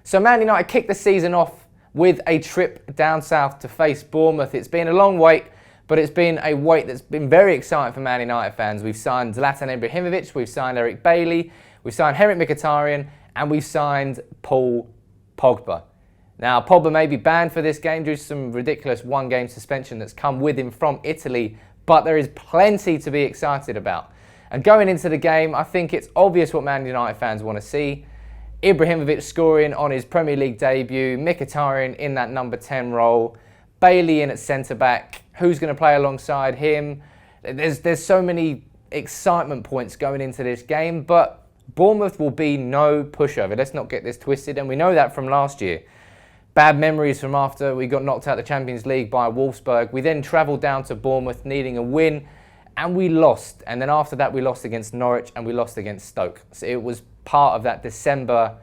So Man United kicked the season off with a trip down south to face Bournemouth. It's been a long wait, but it's been a wait that's been very exciting for Man United fans. We've signed Zlatan Ibrahimovic, we've signed Eric Bailly, we've signed Henrik Mkhitaryan, and we've signed Paul Pogba. Now, Pogba may be banned for this game due to some ridiculous one-game suspension that's come with him from Italy, but there is plenty to be excited about. And going into the game, I think it's obvious what Man United fans want to see. Ibrahimovic scoring on his Premier League debut, Mkhitaryan in that number 10 role, Bailey in at centre-back, who's going to play alongside him. There's so many excitement points going into this game, but Bournemouth will be no pushover. Let's not get this twisted, and we know that from last year. Bad memories from after we got knocked out of the Champions League by Wolfsburg. We then travelled down to Bournemouth needing a win, and we lost. And then after that, we lost against Norwich and we lost against Stoke. So it was part of that December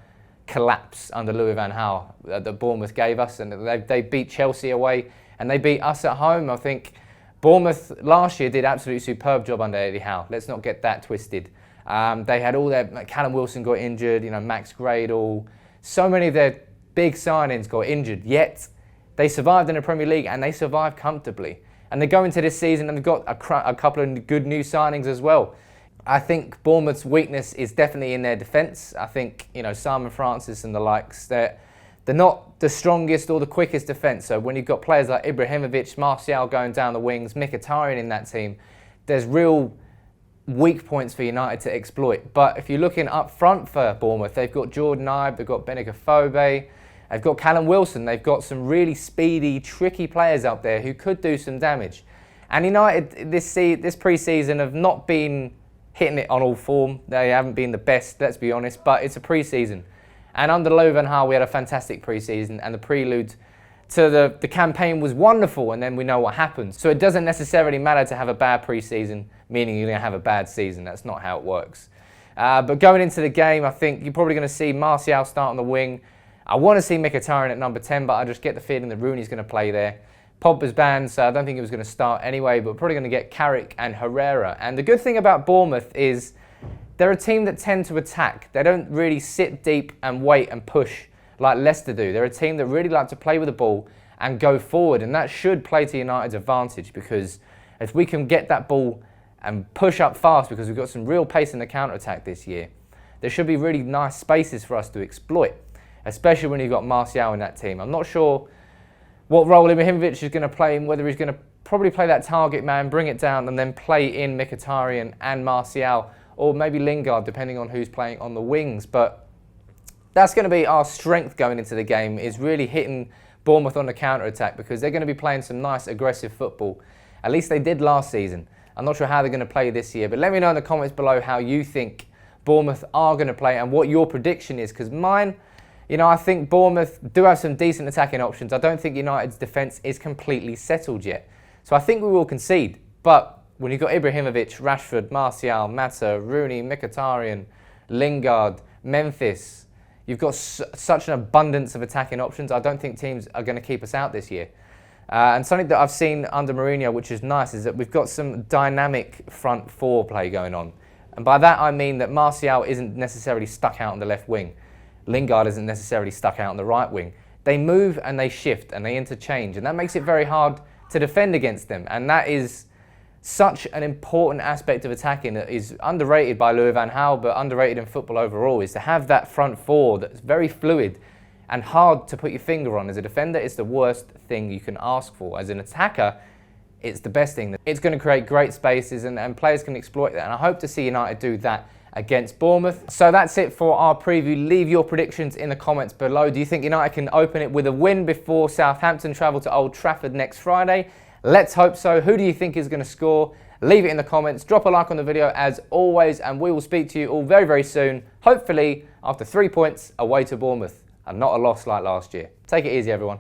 collapse under Louis van Gaal that Bournemouth gave us. And they beat Chelsea away and they beat us at home. I think Bournemouth last year did an absolutely superb job under Eddie Howe. Let's not get that twisted. They had all their... Callum Wilson got injured, Max Gradle. So many of their big signings got injured, yet they survived in the Premier League and they survived comfortably. And they go into this season and they've got a couple of good new signings as well. I think Bournemouth's weakness is definitely in their defence. I think, Simon Francis and the likes, they're not the strongest or the quickest defence. So when you've got players like Ibrahimovic, Martial going down the wings, Mkhitaryan in that team, there's real weak points for United to exploit. But if you're looking up front for Bournemouth, they've got Jordan Ibe, they've got Benica Fobe, they've got Callum Wilson, they've got some really speedy, tricky players up there who could do some damage. And United this pre-season have not been hitting it on all form. They haven't been the best, let's be honest, but it's a pre-season. And under Louis van Gaal, we had a fantastic pre-season, and the prelude to the campaign was wonderful, and then we know what happened. So it doesn't necessarily matter to have a bad pre-season, meaning you're going to have a bad season. That's not how it works. But going into the game, I think you're probably going to see Martial start on the wing. I want to see Mkhitaryan at number 10, but I just get the feeling that Rooney's going to play there. Pogba's banned, so I don't think he was going to start anyway, but we're probably going to get Carrick and Herrera. And the good thing about Bournemouth is they're a team that tend to attack. They don't really sit deep and wait and push like Leicester do. They're a team that really like to play with the ball and go forward, and that should play to United's advantage, because if we can get that ball and push up fast, because we've got some real pace in the counter-attack this year, there should be really nice spaces for us to exploit, especially when you've got Martial in that team. I'm not sure what role Ibrahimovic is going to play in, whether he's going to probably play that target man, bring it down, and then play in Mkhitaryan and Martial, or maybe Lingard, depending on who's playing on the wings. But that's going to be our strength going into the game, is really hitting Bournemouth on the counter-attack, because they're going to be playing some nice aggressive football. At least they did last season. I'm not sure how they're going to play this year, but let me know in the comments below how you think Bournemouth are going to play and what your prediction is, because mine... I think Bournemouth do have some decent attacking options. I don't think United's defence is completely settled yet. So I think we will concede. But when you've got Ibrahimovic, Rashford, Martial, Mata, Rooney, Mkhitaryan, Lingard, Memphis, you've got such an abundance of attacking options. I don't think teams are going to keep us out this year. And something that I've seen under Mourinho, which is nice, is that we've got some dynamic front four play going on. And by that I mean that Martial isn't necessarily stuck out on the left wing. Lingard isn't necessarily stuck out on the right wing. They move and they shift and they interchange, and that makes it very hard to defend against them. And that is such an important aspect of attacking that is underrated by Louis van Gaal, but underrated in football overall, is to have that front four that's very fluid and hard to put your finger on. As a defender, it's the worst thing you can ask for. As an attacker, it's the best thing. It's going to create great spaces, and players can exploit that. And I hope to see United do that against Bournemouth. So that's it for our preview. Leave your predictions in the comments below. Do you think United can open it with a win before Southampton travel to Old Trafford next Friday? Let's hope so. Who do you think is going to score? Leave it in the comments. Drop a like on the video as always, and we will speak to you all very, very soon. Hopefully after 3 points away to Bournemouth and not a loss like last year. Take it easy, everyone.